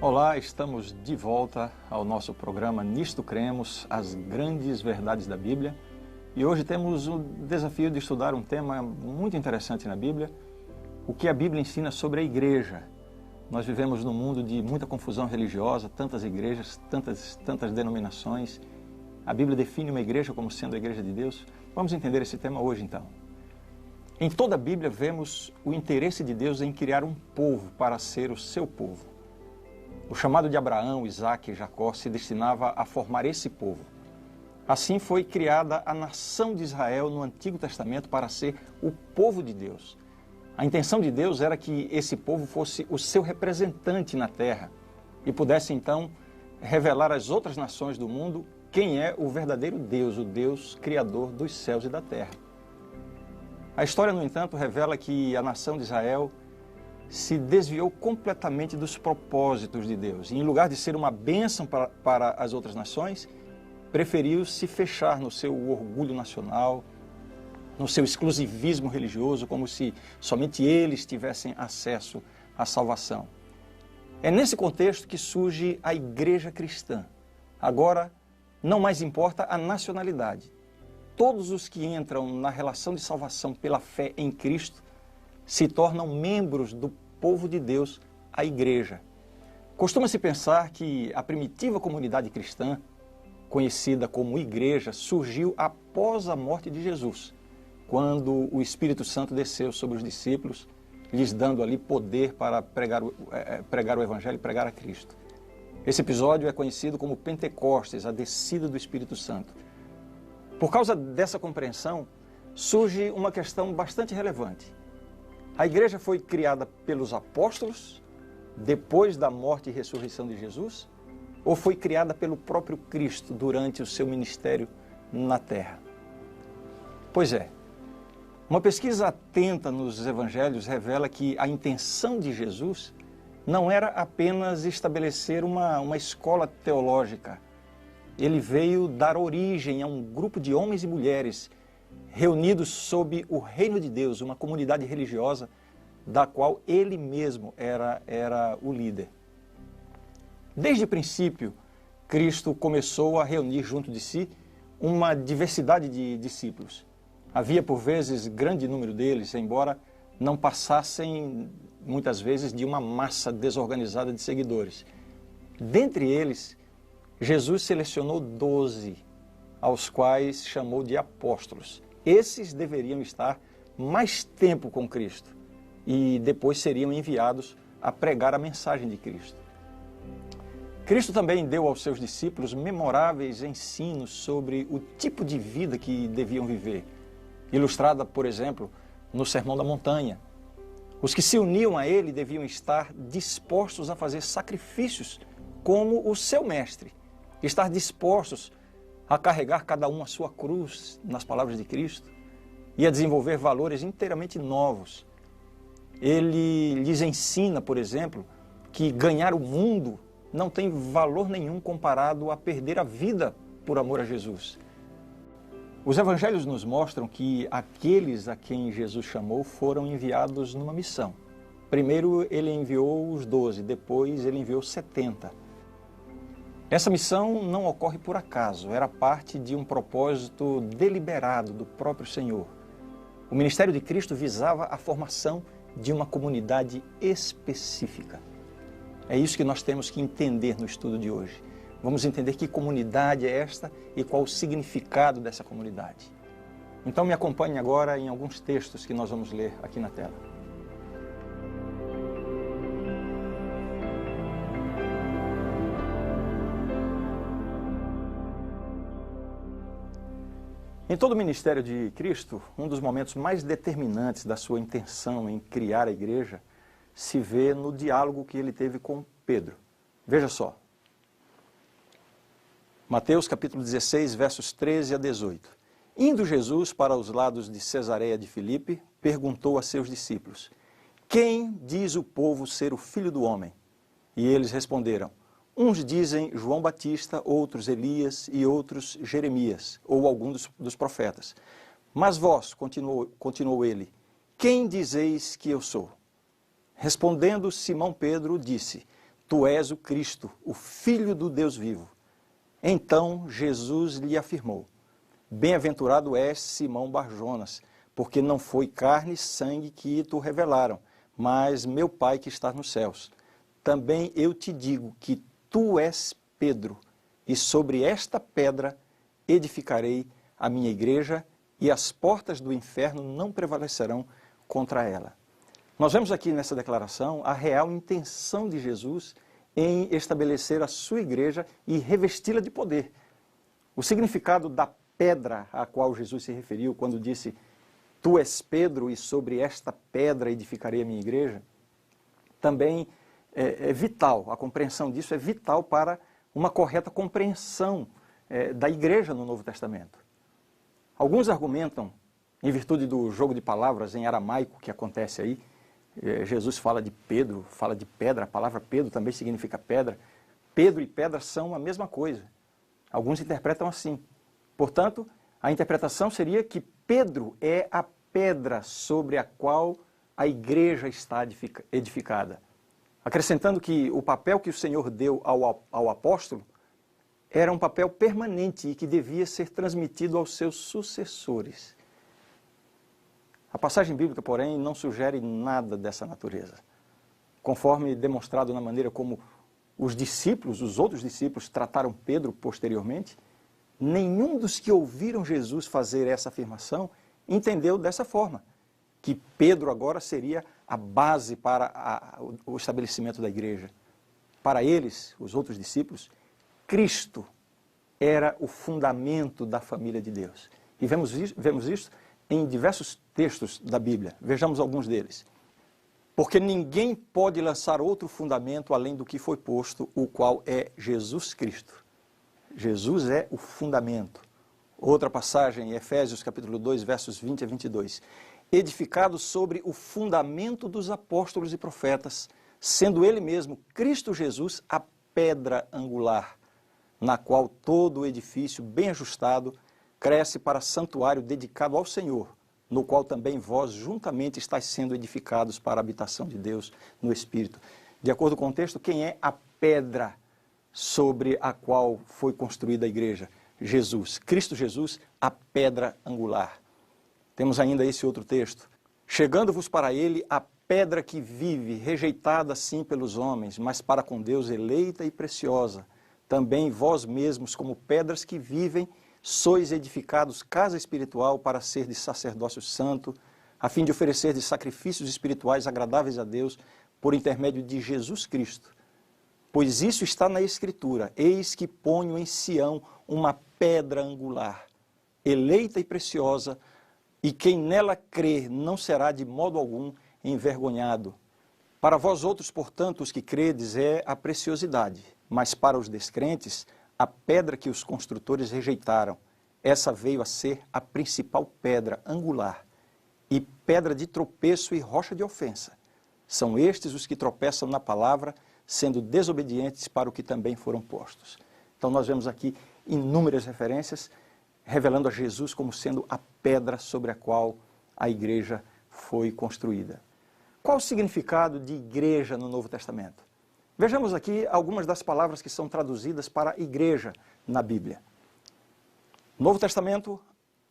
Olá, estamos de volta ao nosso programa Nisto Cremos, as grandes verdades da Bíblia. E hoje temos o desafio de estudar um tema muito interessante na Bíblia, o que a Bíblia ensina sobre a igreja. Nós vivemos num mundo de muita confusão religiosa, tantas igrejas, tantas denominações. A Bíblia define uma igreja como sendo a igreja de Deus. Vamos entender esse tema hoje, então. Em toda a Bíblia vemos o interesse de Deus em criar um povo para ser o seu povo. O chamado de Abraão, Isaque e Jacó se destinava a formar esse povo. Assim foi criada a nação de Israel no Antigo Testamento para ser o povo de Deus. A intenção de Deus era que esse povo fosse o seu representante na terra e pudesse então revelar às outras nações do mundo quem é o verdadeiro Deus, o Deus criador dos céus e da terra. A história, no entanto, revela que a nação de Israel se desviou completamente dos propósitos de Deus. E, em lugar de ser uma bênção para as outras nações, preferiu se fechar no seu orgulho nacional, no seu exclusivismo religioso, como se somente eles tivessem acesso à salvação. É nesse contexto que surge a igreja cristã. Agora, não mais importa a nacionalidade. Todos os que entram na relação de salvação pela fé em Cristo se tornam membros do povo de Deus, a igreja. Costuma-se pensar que a primitiva comunidade cristã, conhecida como igreja, surgiu após a morte de Jesus, quando o Espírito Santo desceu sobre os discípulos, lhes dando ali poder para pregar o Evangelho e pregar a Cristo. Esse episódio é conhecido como Pentecostes, a descida do Espírito Santo. Por causa dessa compreensão, surge uma questão bastante relevante. A igreja foi criada pelos apóstolos, depois da morte e ressurreição de Jesus, ou foi criada pelo próprio Cristo durante o seu ministério na terra? Pois é, uma pesquisa atenta nos evangelhos revela que a intenção de Jesus não era apenas estabelecer uma escola teológica. Ele veio dar origem a um grupo de homens e mulheres reunidos sob o reino de Deus, uma comunidade religiosa da qual ele mesmo era o líder. Desde o princípio, Cristo começou a reunir junto de si uma diversidade de discípulos. Havia, por vezes, grande número deles, embora não passassem, muitas vezes, de uma massa desorganizada de seguidores. Dentre eles, Jesus selecionou 12, aos quais chamou de apóstolos. Esses deveriam estar mais tempo com Cristo e depois seriam enviados a pregar a mensagem de Cristo. Cristo também deu aos seus discípulos memoráveis ensinos sobre o tipo de vida que deviam viver, ilustrada, por exemplo, no Sermão da Montanha. Os que se uniam a ele deviam estar dispostos a fazer sacrifícios como o seu mestre, estar dispostos a carregar cada um a sua cruz, nas palavras de Cristo, e a desenvolver valores inteiramente novos. Ele lhes ensina, por exemplo, que ganhar o mundo não tem valor nenhum comparado a perder a vida por amor a Jesus. Os evangelhos nos mostram que aqueles a quem Jesus chamou foram enviados numa missão. Primeiro ele enviou os 12, depois ele enviou 70. Essa missão não ocorre por acaso, era parte de um propósito deliberado do próprio Senhor. O ministério de Cristo visava a formação de uma comunidade específica. É isso que nós temos que entender no estudo de hoje. Vamos entender que comunidade é esta e qual o significado dessa comunidade. Então me acompanhe agora em alguns textos que nós vamos ler aqui na tela. Em todo o ministério de Cristo, um dos momentos mais determinantes da sua intenção em criar a igreja se vê no diálogo que ele teve com Pedro. Veja só. Mateus capítulo 16, versos 13 a 18. Indo Jesus para os lados de Cesareia de Filipe, perguntou a seus discípulos: Quem diz o povo ser o Filho do Homem? E eles responderam: Uns dizem João Batista, outros Elias e outros Jeremias, ou algum dos profetas. Mas vós, continuou ele, quem dizeis que eu sou? Respondendo Simão Pedro, disse: tu és o Cristo, o Filho do Deus vivo. Então Jesus lhe afirmou, bem-aventurado és, Simão Barjonas, porque não foi carne e sangue que te revelaram, mas meu Pai que está nos céus. Também eu te digo que tu és Pedro, e sobre esta pedra edificarei a minha igreja, e as portas do inferno não prevalecerão contra ela. Nós vemos aqui nessa declaração a real intenção de Jesus em estabelecer a sua igreja e revesti-la de poder. O significado da pedra a qual Jesus se referiu quando disse tu és Pedro e sobre esta pedra edificarei a minha igreja, também é vital, a compreensão disso é vital para uma correta compreensão da igreja no Novo Testamento. Alguns argumentam, em virtude do jogo de palavras em aramaico que acontece aí, Jesus fala de Pedro, fala de pedra, a palavra Pedro também significa pedra. Pedro e pedra são a mesma coisa. Alguns interpretam assim. Portanto, a interpretação seria que Pedro é a pedra sobre a qual a igreja está edificada. Acrescentando que o papel que o Senhor deu ao apóstolo era um papel permanente e que devia ser transmitido aos seus sucessores. A passagem bíblica, porém, não sugere nada dessa natureza. Conforme demonstrado na maneira como os discípulos, os outros discípulos, trataram Pedro posteriormente, nenhum dos que ouviram Jesus fazer essa afirmação entendeu dessa forma, que Pedro agora seria a base para o estabelecimento da igreja. Para eles, os outros discípulos, Cristo era o fundamento da família de Deus. E vemos isso em diversos textos da Bíblia. Vejamos alguns deles. Porque ninguém pode lançar outro fundamento além do que foi posto, o qual é Jesus Cristo. Jesus é o fundamento. Outra passagem em Efésios capítulo 2, versos 20 a 22. Edificado sobre o fundamento dos apóstolos e profetas, sendo ele mesmo, Cristo Jesus, a pedra angular, na qual todo o edifício bem ajustado cresce para santuário dedicado ao Senhor, no qual também vós juntamente estáis sendo edificados para a habitação de Deus no Espírito. De acordo com o texto, quem é a pedra sobre a qual foi construída a igreja? Jesus, Cristo Jesus, a pedra angular. Temos ainda esse outro texto. Chegando-vos para ele a pedra que vive, rejeitada sim pelos homens, mas para com Deus eleita e preciosa. Também vós mesmos, como pedras que vivem, sois edificados casa espiritual para ser de sacerdócio santo, a fim de oferecer de sacrifícios espirituais agradáveis a Deus, por intermédio de Jesus Cristo. Pois isso está na Escritura, eis que ponho em Sião uma pedra angular, eleita e preciosa, e quem nela crer não será de modo algum envergonhado. Para vós outros, portanto, os que credes, é a preciosidade, mas para os descrentes, a pedra que os construtores rejeitaram, essa veio a ser a principal pedra angular, e pedra de tropeço e rocha de ofensa. São estes os que tropeçam na palavra, sendo desobedientes para o que também foram postos. Então nós vemos aqui inúmeras referências, revelando a Jesus como sendo a pedra sobre a qual a igreja foi construída. Qual o significado de igreja no Novo Testamento? Vejamos aqui algumas das palavras que são traduzidas para igreja na Bíblia. Novo Testamento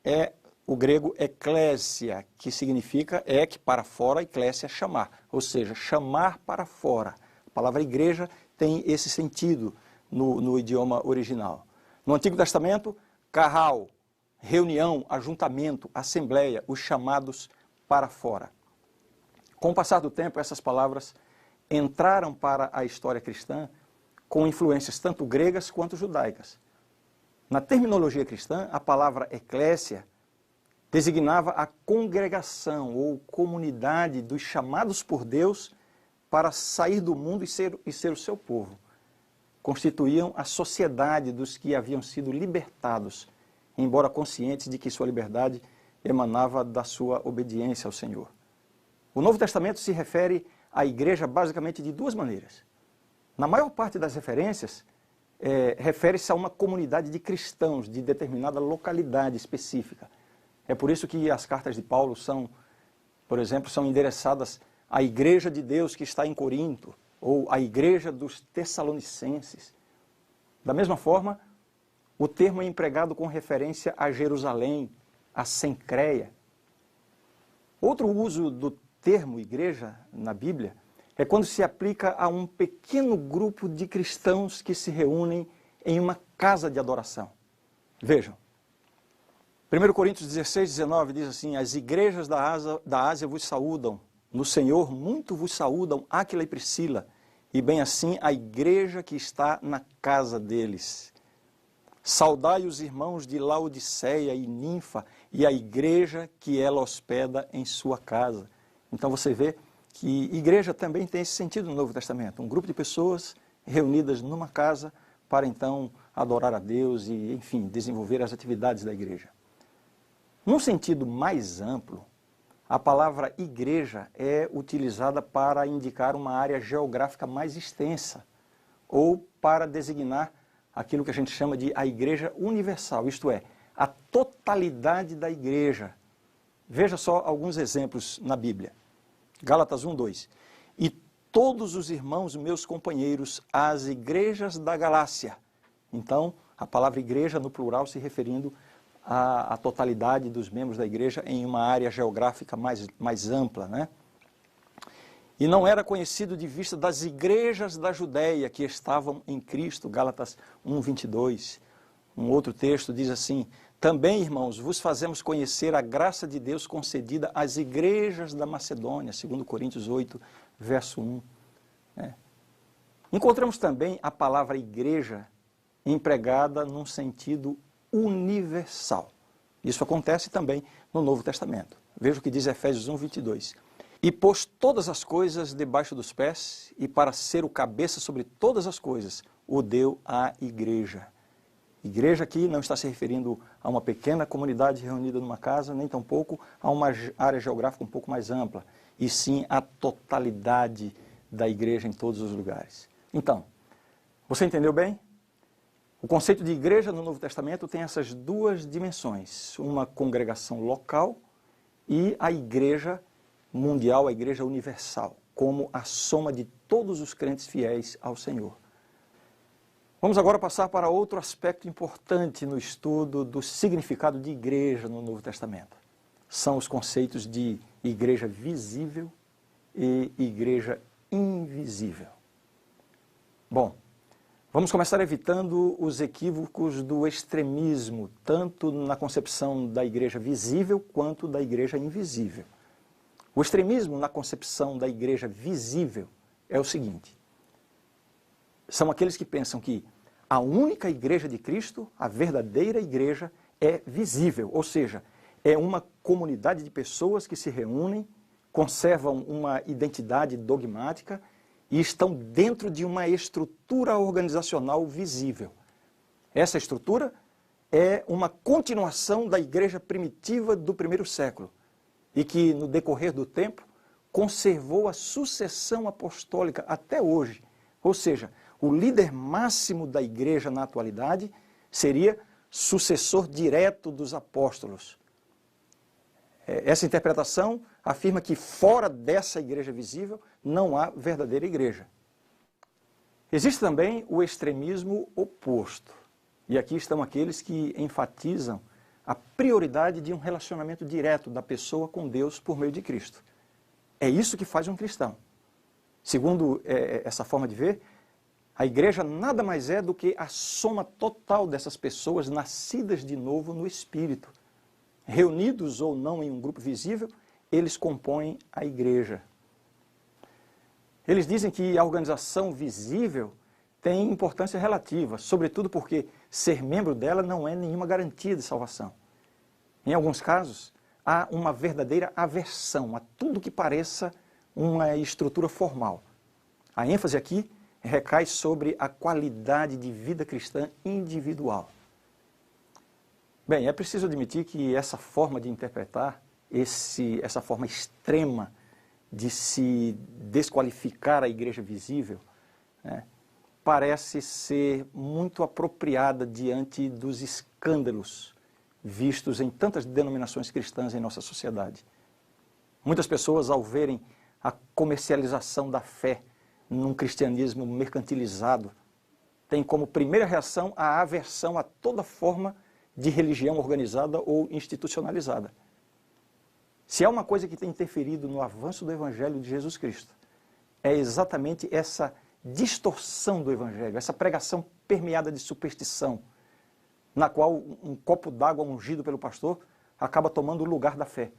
é o grego eklésia, que significa ek para fora, eklésia chamar, ou seja, chamar para fora. A palavra igreja tem esse sentido no idioma original. No Antigo Testamento, carral, reunião, ajuntamento, assembleia, os chamados para fora. Com o passar do tempo, essas palavras entraram para a história cristã com influências tanto gregas quanto judaicas. Na terminologia cristã, a palavra eclésia designava a congregação ou comunidade dos chamados por Deus para sair do mundo e ser o seu povo. Constituíam a sociedade dos que haviam sido libertados, embora conscientes de que sua liberdade emanava da sua obediência ao Senhor. O Novo Testamento se refere à igreja basicamente de duas maneiras. Na maior parte das referências, refere-se a uma comunidade de cristãos de determinada localidade específica. É por isso que as cartas de Paulo são, por exemplo, são endereçadas à igreja de Deus que está em Corinto, ou a igreja dos Tessalonicenses. Da mesma forma, o termo é empregado com referência a Jerusalém, a Cencreia. Outro uso do termo igreja na Bíblia é quando se aplica a um pequeno grupo de cristãos que se reúnem em uma casa de adoração. Vejam, 1 Coríntios 16, 19 diz assim: as igrejas da Ásia vos saúdam, no Senhor muito vos saúdam Áquila e Priscila, e bem assim a igreja que está na casa deles. Saudai os irmãos de Laodiceia e Ninfa e a igreja que ela hospeda em sua casa. Então você vê que igreja também tem esse sentido no Novo Testamento. Um grupo de pessoas reunidas numa casa para então adorar a Deus e, enfim, desenvolver as atividades da igreja. Num sentido mais amplo, a palavra igreja é utilizada para indicar uma área geográfica mais extensa ou para designar aquilo que a gente chama de a igreja universal, isto é, a totalidade da igreja. Veja só alguns exemplos na Bíblia. Gálatas 1, 2. E todos os irmãos, meus companheiros, às igrejas da Galácia. Então, a palavra igreja no plural se referindo à totalidade dos membros da igreja em uma área geográfica mais ampla, né? E não era conhecido de vista das igrejas da Judéia que estavam em Cristo, Gálatas 1, 22. Um outro texto diz assim: também, irmãos, vos fazemos conhecer a graça de Deus concedida às igrejas da Macedônia, 2 Coríntios 8, verso 1. Encontramos também a palavra igreja empregada num sentido universal. Isso acontece também no Novo Testamento. Veja o que diz Efésios 1, 22. E pôs todas as coisas debaixo dos pés, e para ser o cabeça sobre todas as coisas, o deu à igreja. Igreja aqui não está se referindo a uma pequena comunidade reunida numa casa, nem tampouco a uma área geográfica um pouco mais ampla, e sim a totalidade da igreja em todos os lugares. Então, você entendeu bem? O conceito de igreja no Novo Testamento tem essas duas dimensões, uma congregação local e a igreja mundial, a igreja universal, como a soma de todos os crentes fiéis ao Senhor. Vamos agora passar para outro aspecto importante no estudo do significado de igreja no Novo Testamento. São os conceitos de igreja visível e igreja invisível. Bom, vamos começar evitando os equívocos do extremismo, tanto na concepção da igreja visível quanto da igreja invisível. O extremismo na concepção da igreja visível é o seguinte: são aqueles que pensam que a única igreja de Cristo, a verdadeira igreja, é visível, ou seja, é uma comunidade de pessoas que se reúnem, conservam uma identidade dogmática e estão dentro de uma estrutura organizacional visível. Essa estrutura é uma continuação da igreja primitiva do primeiro século e que, no decorrer do tempo, conservou a sucessão apostólica até hoje. Ou seja, o líder máximo da igreja na atualidade seria sucessor direto dos apóstolos. Essa interpretação afirma que fora dessa igreja visível não há verdadeira igreja. Existe também o extremismo oposto. E aqui estão aqueles que enfatizam a prioridade de um relacionamento direto da pessoa com Deus por meio de Cristo. É isso que faz um cristão. Segundo essa forma de ver, a igreja nada mais é do que a soma total dessas pessoas nascidas de novo no Espírito. Reunidos ou não em um grupo visível, eles compõem a igreja. Eles dizem que a organização visível tem importância relativa, sobretudo porque ser membro dela não é nenhuma garantia de salvação. Em alguns casos, há uma verdadeira aversão a tudo que pareça uma estrutura formal. A ênfase aqui recai sobre a qualidade de vida cristã individual. Bem, é preciso admitir que essa forma de interpretar, essa forma extrema de se desqualificar a igreja visível, né, parece ser muito apropriada diante dos escândalos vistos em tantas denominações cristãs em nossa sociedade. Muitas pessoas, ao verem a comercialização da fé num cristianismo mercantilizado, tem como primeira reação a aversão a toda forma de religião organizada ou institucionalizada. Se há uma coisa que tem interferido no avanço do Evangelho de Jesus Cristo, é exatamente essa distorção do Evangelho, essa pregação permeada de superstição, na qual um copo d'água ungido pelo pastor acaba tomando o lugar da fé.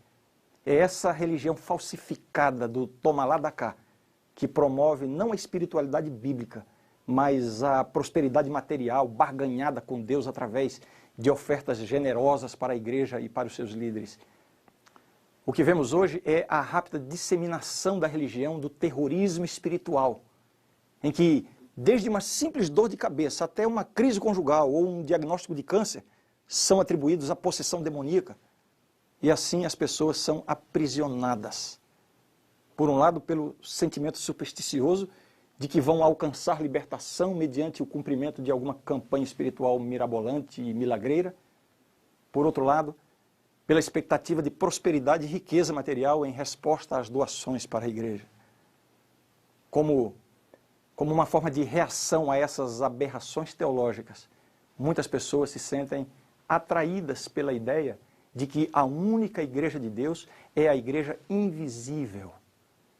É essa religião falsificada do toma lá da cá, que promove não a espiritualidade bíblica, mas a prosperidade material barganhada com Deus através de ofertas generosas para a igreja e para os seus líderes. O que vemos hoje é a rápida disseminação da religião do terrorismo espiritual, em que, desde uma simples dor de cabeça até uma crise conjugal ou um diagnóstico de câncer, são atribuídos à possessão demoníaca. E assim as pessoas são aprisionadas. Por um lado, pelo sentimento supersticioso de que vão alcançar libertação mediante o cumprimento de alguma campanha espiritual mirabolante e milagreira. Por outro lado, pela expectativa de prosperidade e riqueza material em resposta às doações para a igreja. Como uma forma de reação a essas aberrações teológicas, muitas pessoas se sentem atraídas pela ideia de que a única igreja de Deus é a igreja invisível.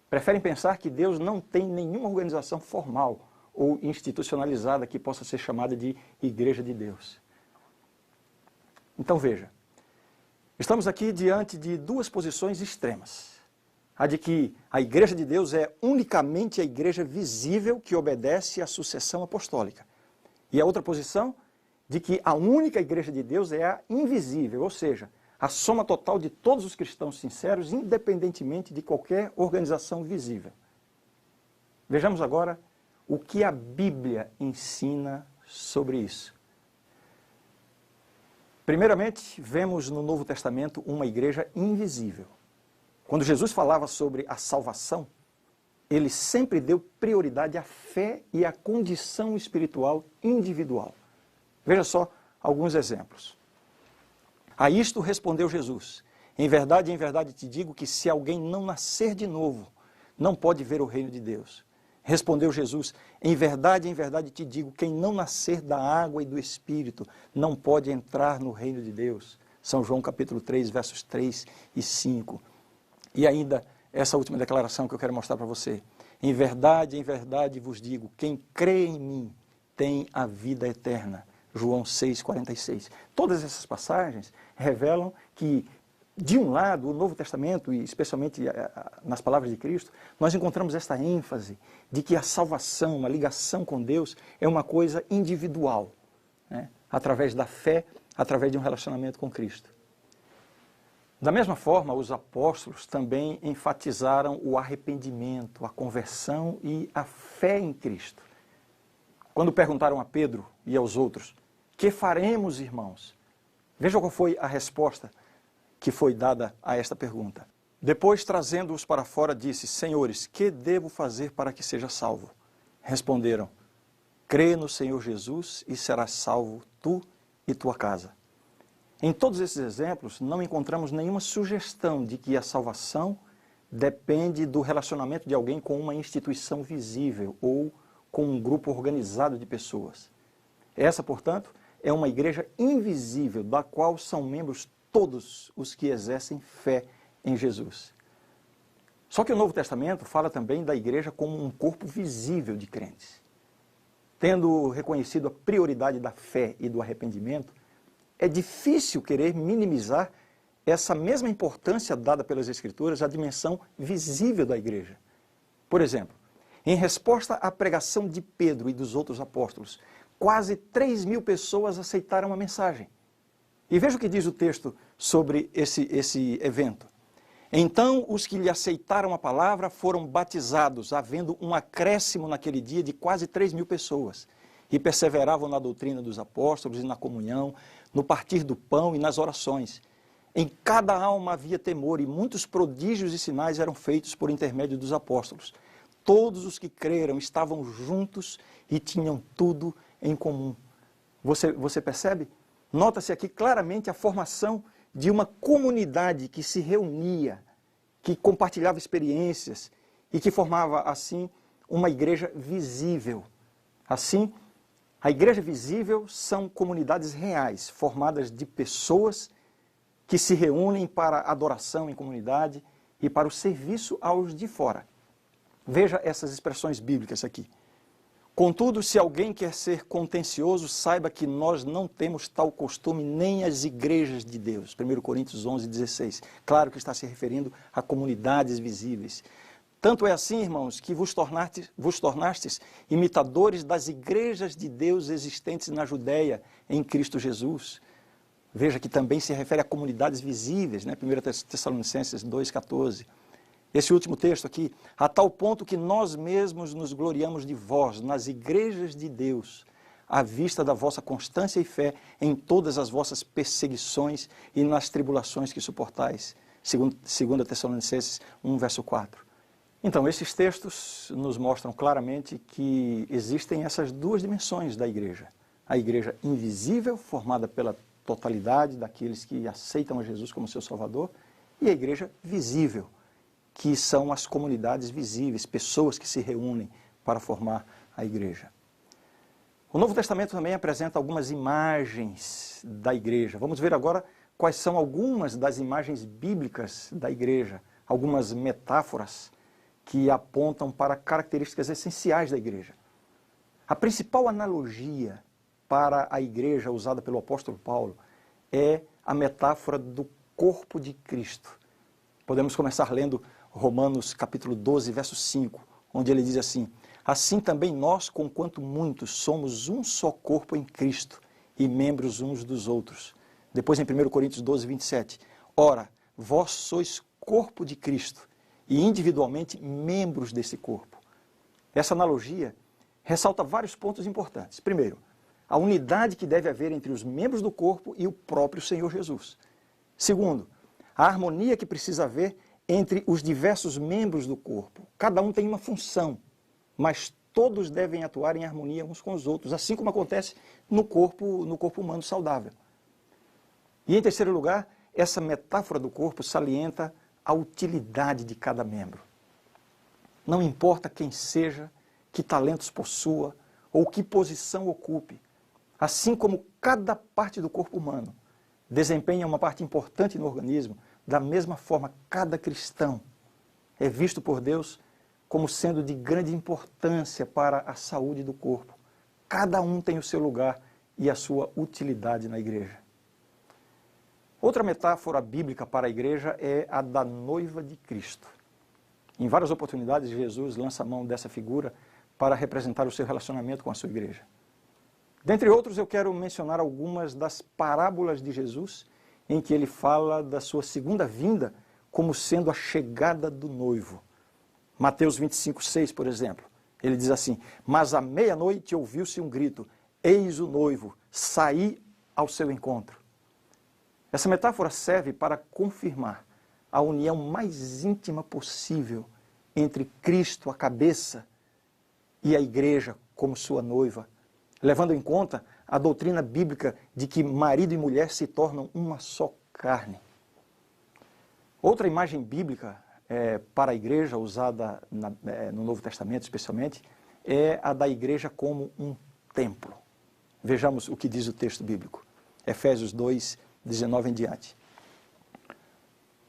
Preferem pensar que Deus não tem nenhuma organização formal ou institucionalizada que possa ser chamada de igreja de Deus. Então veja, estamos aqui diante de duas posições extremas. A de que a igreja de Deus é unicamente a igreja visível que obedece à sucessão apostólica. E a outra posição de que a única igreja de Deus é a invisível, ou seja, a soma total de todos os cristãos sinceros, independentemente de qualquer organização visível. Vejamos agora o que a Bíblia ensina sobre isso. Primeiramente, vemos no Novo Testamento uma igreja invisível. Quando Jesus falava sobre a salvação, ele sempre deu prioridade à fé e à condição espiritual individual. Veja só alguns exemplos. A isto respondeu Jesus: em verdade te digo que se alguém não nascer de novo, não pode ver o reino de Deus. Respondeu Jesus: em verdade te digo, quem não nascer da água e do Espírito, não pode entrar no reino de Deus. São João capítulo 3, versos 3 e 5. E ainda, essa última declaração que eu quero mostrar para você. Em verdade vos digo, quem crê em mim tem a vida eterna. João 6,46. Todas essas passagens revelam que, de um lado, o Novo Testamento, e especialmente nas palavras de Cristo, nós encontramos esta ênfase de que a salvação, a ligação com Deus, é uma coisa individual, né? Através da fé, através de um relacionamento com Cristo. Da mesma forma, os apóstolos também enfatizaram o arrependimento, a conversão e a fé em Cristo. Quando perguntaram a Pedro e aos outros: que faremos, irmãos? Veja qual foi a resposta que foi dada a esta pergunta. Depois, trazendo-os para fora, disse: Senhores, que devo fazer para que seja salvo? Responderam: crê no Senhor Jesus e serás salvo tu e tua casa. Em todos esses exemplos, não encontramos nenhuma sugestão de que a salvação depende do relacionamento de alguém com uma instituição visível ou com um grupo organizado de pessoas. Essa, portanto, é uma igreja invisível, da qual são membros todos os que exercem fé em Jesus. Só que o Novo Testamento fala também da igreja como um corpo visível de crentes. Tendo reconhecido a prioridade da fé e do arrependimento, é difícil querer minimizar essa mesma importância dada pelas Escrituras à dimensão visível da igreja. Por exemplo, em resposta à pregação de Pedro e dos outros apóstolos, quase 3.000 pessoas aceitaram a mensagem. E veja o que diz o texto sobre esse evento. Então, os que lhe aceitaram a palavra foram batizados, havendo um acréscimo naquele dia de quase 3.000 pessoas. E perseveravam na doutrina dos apóstolos e na comunhão, no partir do pão e nas orações. Em cada alma havia temor e muitos prodígios e sinais eram feitos por intermédio dos apóstolos. Todos os que creram estavam juntos e tinham tudo em comum. Você percebe? Nota-se aqui claramente a formação de uma comunidade que se reunia, que compartilhava experiências e que formava, assim, uma igreja visível. Assim, a igreja visível são comunidades reais, formadas de pessoas que se reúnem para adoração em comunidade e para o serviço aos de fora. Veja essas expressões bíblicas aqui. Contudo, se alguém quer ser contencioso, saiba que nós não temos tal costume nem as igrejas de Deus. 1 Coríntios 11:16. Claro que está se referindo a comunidades visíveis. Tanto é assim, irmãos, que vos tornastes imitadores das igrejas de Deus existentes na Judéia, em Cristo Jesus. Veja que também se refere a comunidades visíveis, né? 1 Tessalonicenses 2:14. Esse último texto aqui, a tal ponto que nós mesmos nos gloriamos de vós, nas igrejas de Deus, à vista da vossa constância e fé em todas as vossas perseguições e nas tribulações que suportais. 2 Tessalonicenses 1:4. Então, esses textos nos mostram claramente que existem essas duas dimensões da igreja. A igreja invisível, formada pela totalidade daqueles que aceitam a Jesus como seu Salvador, e a igreja visível, que são as comunidades visíveis, pessoas que se reúnem para formar a igreja. O Novo Testamento também apresenta algumas imagens da igreja. Vamos ver agora quais são algumas das imagens bíblicas da igreja, algumas metáforas que apontam para características essenciais da igreja. A principal analogia para a igreja usada pelo apóstolo Paulo é a metáfora do corpo de Cristo. Podemos começar lendo Romanos capítulo 12, verso 5, onde ele diz assim: assim também nós, conquanto muitos, somos um só corpo em Cristo e membros uns dos outros. Depois em 1 Coríntios 12, 27, ora, vós sois corpo de Cristo e individualmente membros desse corpo. Essa analogia ressalta vários pontos importantes. Primeiro, a unidade que deve haver entre os membros do corpo e o próprio Senhor Jesus. Segundo, a harmonia que precisa haver entre os diversos membros do corpo. Cada um tem uma função, mas todos devem atuar em harmonia uns com os outros, assim como acontece no corpo humano saudável. E em terceiro lugar, essa metáfora do corpo salienta a utilidade de cada membro. Não importa quem seja, que talentos possua ou que posição ocupe, assim como cada parte do corpo humano desempenha uma parte importante no organismo, da mesma forma, cada cristão é visto por Deus como sendo de grande importância para a saúde do corpo. Cada um tem o seu lugar e a sua utilidade na igreja. Outra metáfora bíblica para a igreja é a da noiva de Cristo. Em várias oportunidades, Jesus lança a mão dessa figura para representar o seu relacionamento com a sua igreja. Dentre outros, eu quero mencionar algumas das parábolas de Jesus em que ele fala da sua segunda vinda como sendo a chegada do noivo. Mateus 25:6, por exemplo, ele diz assim: mas à meia-noite ouviu-se um grito, eis o noivo, saí ao seu encontro. Essa metáfora serve para confirmar a união mais íntima possível entre Cristo, a cabeça, e a igreja como sua noiva, levando em conta a doutrina bíblica de que marido e mulher se tornam uma só carne. Outra imagem bíblica para a igreja, usada no Novo Testamento especialmente, é a da igreja como um templo. Vejamos o que diz o texto bíblico. Efésios 2, 19 em diante.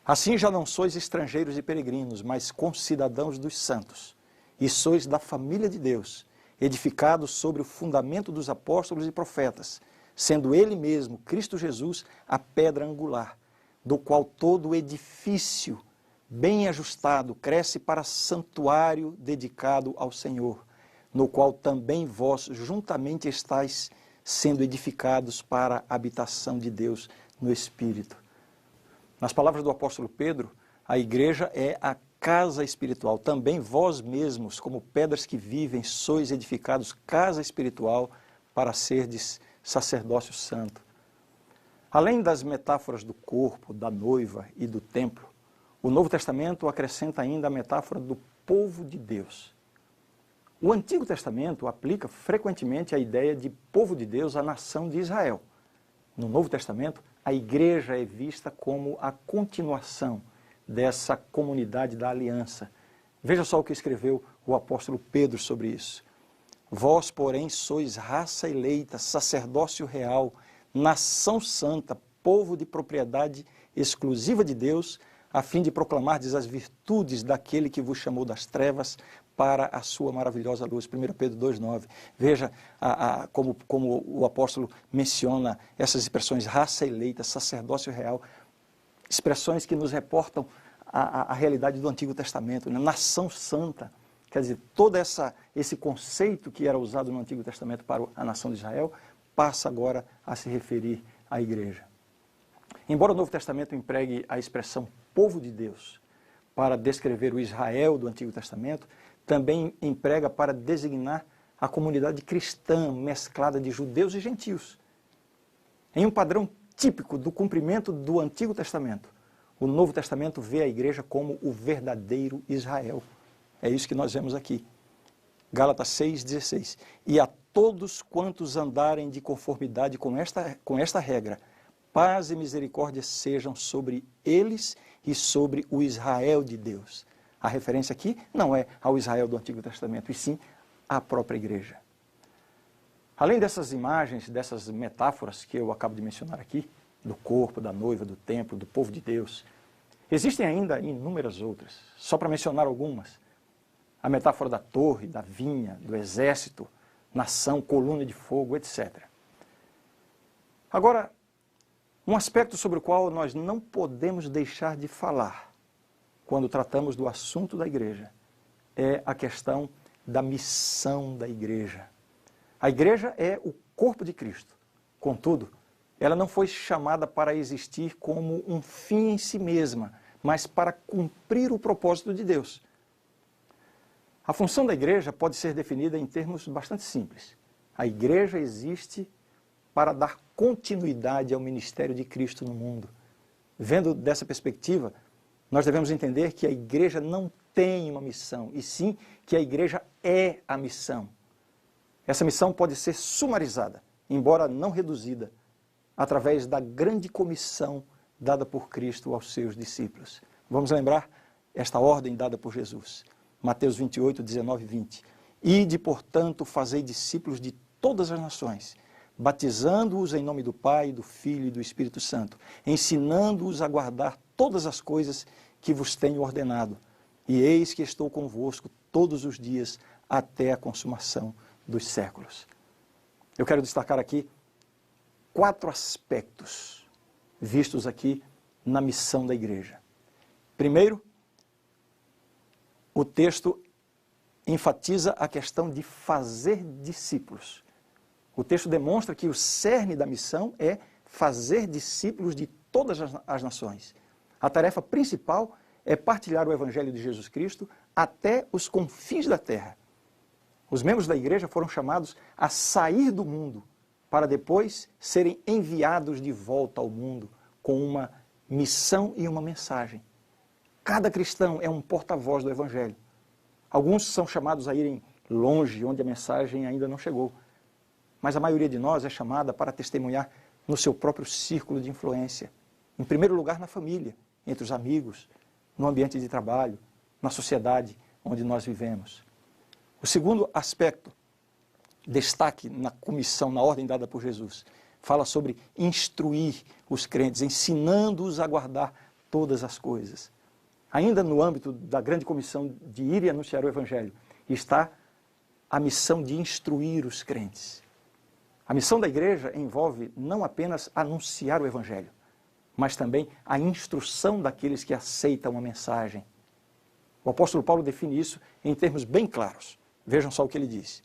Assim já não sois estrangeiros e peregrinos, mas concidadãos dos santos, e sois da família de Deus, edificados sobre o fundamento dos apóstolos e profetas, sendo ele mesmo, Cristo Jesus, a pedra angular, do qual todo o edifício, bem ajustado, cresce para santuário dedicado ao Senhor, no qual também vós juntamente estáis sendo edificados para a habitação de Deus no Espírito. Nas palavras do apóstolo Pedro, a igreja é a casa espiritual. Também vós mesmos, como pedras que vivem, sois edificados casa espiritual para serdes sacerdócio santo. Além das metáforas do corpo, da noiva e do templo, o Novo Testamento acrescenta ainda a metáfora do povo de Deus. O Antigo Testamento aplica frequentemente a ideia de povo de Deus à nação de Israel. No Novo Testamento, a igreja é vista como a continuação dessa comunidade da aliança, Veja só o que escreveu o apóstolo Pedro sobre isso. Vós, porém, sois raça eleita, sacerdócio real, nação santa, povo de propriedade exclusiva de Deus, a fim de proclamardes as virtudes daquele que vos chamou das trevas para a sua maravilhosa luz. 1 Pedro 2,9. Veja como o apóstolo menciona essas expressões, raça eleita, sacerdócio real, expressões que nos reportam a realidade do Antigo Testamento, né? Nação santa. Quer dizer, todo esse conceito que era usado no Antigo Testamento para a nação de Israel, passa agora a se referir à igreja. Embora o Novo Testamento empregue a expressão povo de Deus para descrever o Israel do Antigo Testamento, também emprega para designar a comunidade cristã mesclada de judeus e gentios. Em um padrão típico do cumprimento do Antigo Testamento, o Novo Testamento vê a igreja como o verdadeiro Israel. É isso que nós vemos aqui. Gálatas 6,16. E a todos quantos andarem de conformidade com esta regra, paz e misericórdia sejam sobre eles e sobre o Israel de Deus. A referência aqui não é ao Israel do Antigo Testamento, e sim à própria igreja. Além dessas imagens, dessas metáforas que eu acabo de mencionar aqui, do corpo, da noiva, do templo, do povo de Deus, existem ainda inúmeras outras. Só para mencionar algumas. A metáfora da torre, da vinha, do exército, nação, coluna de fogo, etc. Agora, um aspecto sobre o qual nós não podemos deixar de falar quando tratamos do assunto da igreja é a questão da missão da igreja. A igreja é o corpo de Cristo. Contudo, ela não foi chamada para existir como um fim em si mesma, mas para cumprir o propósito de Deus. A função da igreja pode ser definida em termos bastante simples. A igreja existe para dar continuidade ao ministério de Cristo no mundo. Vendo dessa perspectiva, nós devemos entender que a igreja não tem uma missão, e sim que a igreja é a missão. Essa missão pode ser sumarizada, embora não reduzida, através da grande comissão dada por Cristo aos seus discípulos. Vamos lembrar esta ordem dada por Jesus. Mateus 28, 19 e 20. Ide, portanto, fazei discípulos de todas as nações, batizando-os em nome do Pai, do Filho e do Espírito Santo, ensinando-os a guardar todas as coisas que vos tenho ordenado. E eis que estou convosco todos os dias até a consumação dos séculos. Eu quero destacar aqui 4 aspectos vistos aqui na missão da igreja. Primeiro, o texto enfatiza a questão de fazer discípulos. O texto demonstra que o cerne da missão é fazer discípulos de todas as nações. A tarefa principal é partilhar o Evangelho de Jesus Cristo até os confins da terra. Os membros da igreja foram chamados a sair do mundo para depois serem enviados de volta ao mundo com uma missão e uma mensagem. Cada cristão é um porta-voz do Evangelho. Alguns são chamados a irem longe, onde a mensagem ainda não chegou. Mas a maioria de nós é chamada para testemunhar no seu próprio círculo de influência. Em primeiro lugar, na família, entre os amigos, no ambiente de trabalho, na sociedade onde nós vivemos. O segundo aspecto, destaque na comissão, na ordem dada por Jesus, fala sobre instruir os crentes, ensinando-os a guardar todas as coisas. Ainda no âmbito da grande comissão de ir e anunciar o Evangelho, está a missão de instruir os crentes. A missão da igreja envolve não apenas anunciar o Evangelho, mas também a instrução daqueles que aceitam a mensagem. O apóstolo Paulo define isso em termos bem claros. Vejam só o que ele diz.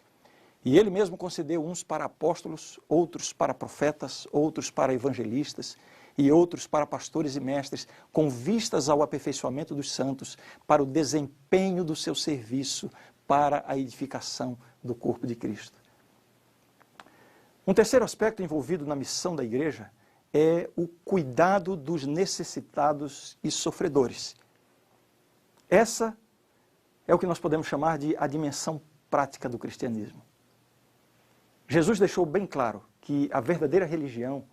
E ele mesmo concedeu uns para apóstolos, outros para profetas, outros para evangelistas e outros para pastores e mestres, com vistas ao aperfeiçoamento dos santos, para o desempenho do seu serviço, para a edificação do corpo de Cristo. Um terceiro aspecto envolvido na missão da igreja é o cuidado dos necessitados e sofredores. Essa é o que nós podemos chamar de a dimensão prática do cristianismo. Jesus deixou bem claro que a verdadeira religião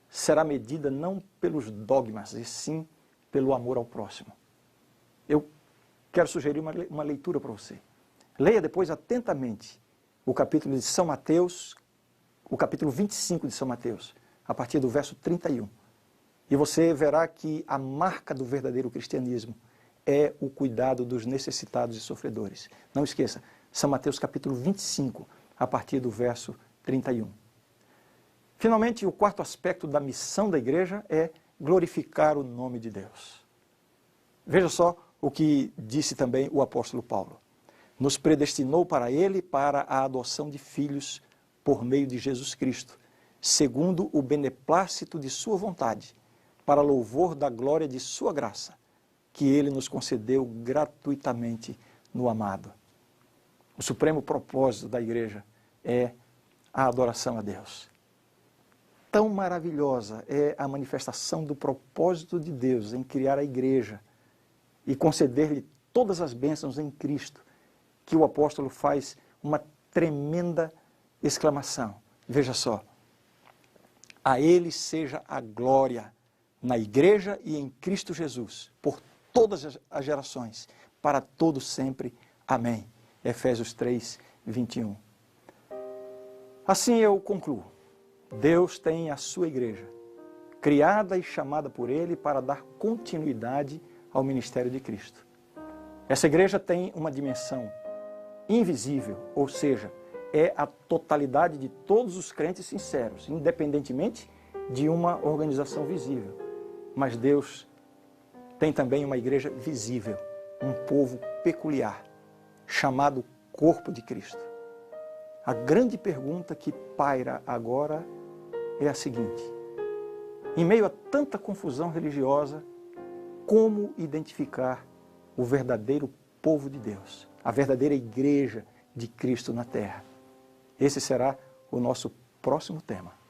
será medida não pelos dogmas, e sim pelo amor ao próximo. Eu quero sugerir uma leitura para você. Leia depois atentamente o capítulo de São Mateus, o capítulo 25 de São Mateus, a partir do verso 31. E você verá que a marca do verdadeiro cristianismo é o cuidado dos necessitados e sofredores. Não esqueça, São Mateus capítulo 25, a partir do verso 31. Finalmente, o quarto aspecto da missão da igreja é glorificar o nome de Deus. Veja só o que disse também o apóstolo Paulo. Nos predestinou para ele para a adoção de filhos por meio de Jesus Cristo, segundo o beneplácito de sua vontade, para louvor da glória de sua graça, que ele nos concedeu gratuitamente no amado. O supremo propósito da igreja é a adoração a Deus. Tão maravilhosa é a manifestação do propósito de Deus em criar a igreja e conceder-lhe todas as bênçãos em Cristo, que o apóstolo faz uma tremenda exclamação. Veja só. A ele seja a glória na igreja e em Cristo Jesus, por todas as gerações, para todo sempre. Amém. Efésios 3, 21. Assim eu concluo. Deus tem a sua igreja, criada e chamada por Ele para dar continuidade ao ministério de Cristo. Essa igreja tem uma dimensão invisível, ou seja, é a totalidade de todos os crentes sinceros, independentemente de uma organização visível. Mas Deus tem também uma igreja visível, um povo peculiar, chamado Corpo de Cristo. A grande pergunta que paira agora é a seguinte: em meio a tanta confusão religiosa, como identificar o verdadeiro povo de Deus, a verdadeira igreja de Cristo na terra? Esse será o nosso próximo tema.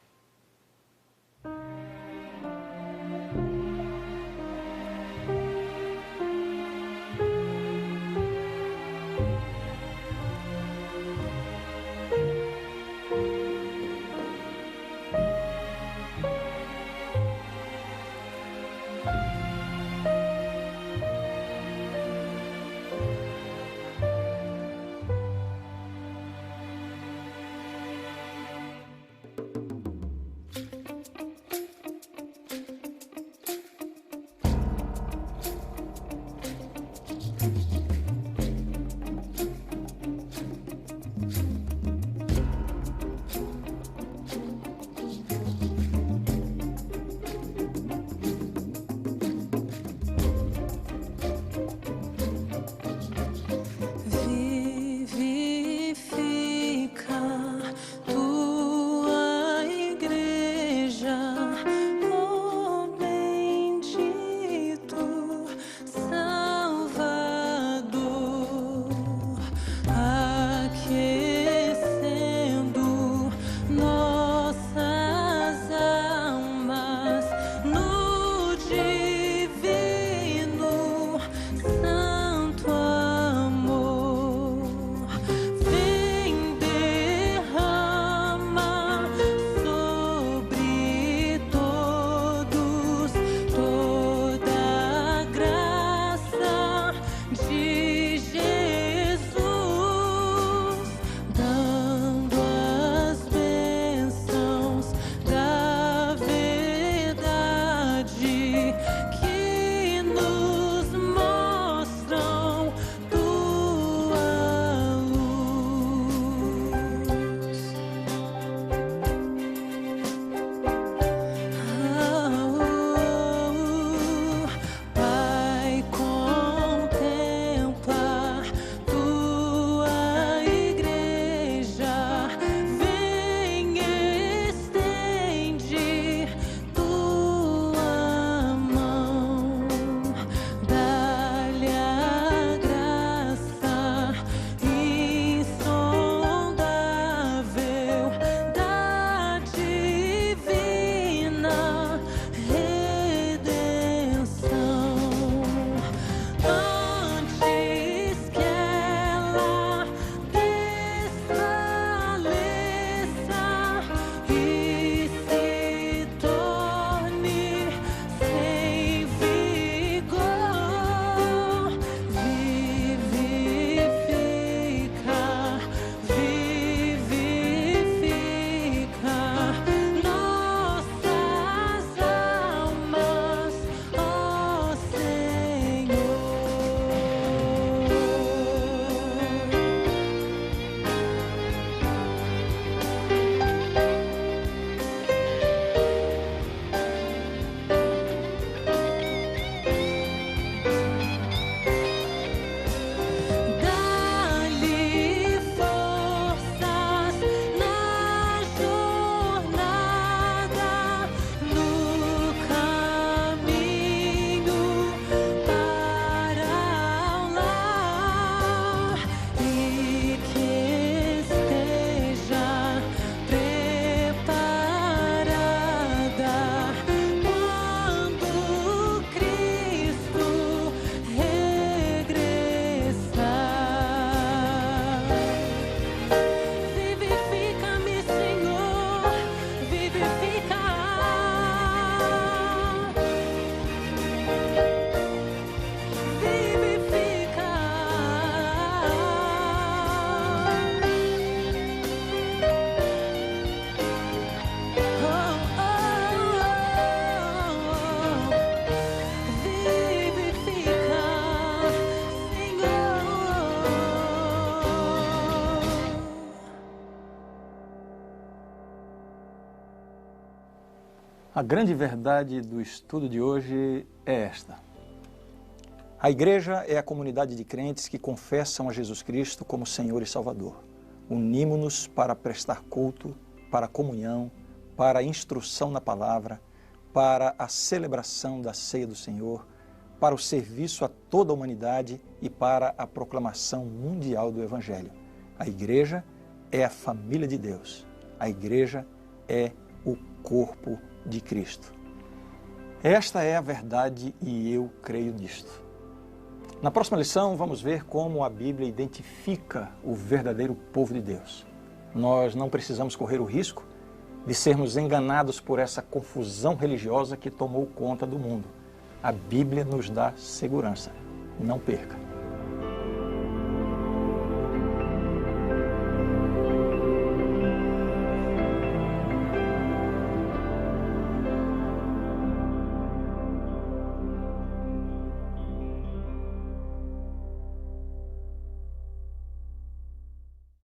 A grande verdade do estudo de hoje é esta. A igreja é a comunidade de crentes que confessam a Jesus Cristo como Senhor e Salvador. Unimos-nos para prestar culto, para a comunhão, para a instrução na palavra, para a celebração da ceia do Senhor, para o serviço a toda a humanidade e para a proclamação mundial do Evangelho. A igreja é a família de Deus. A igreja é o corpo de Cristo. Esta é a verdade e eu creio nisto. Na próxima lição, vamos ver como a Bíblia identifica o verdadeiro povo de Deus. Nós não precisamos correr o risco de sermos enganados por essa confusão religiosa que tomou conta do mundo. A Bíblia nos dá segurança. Não perca!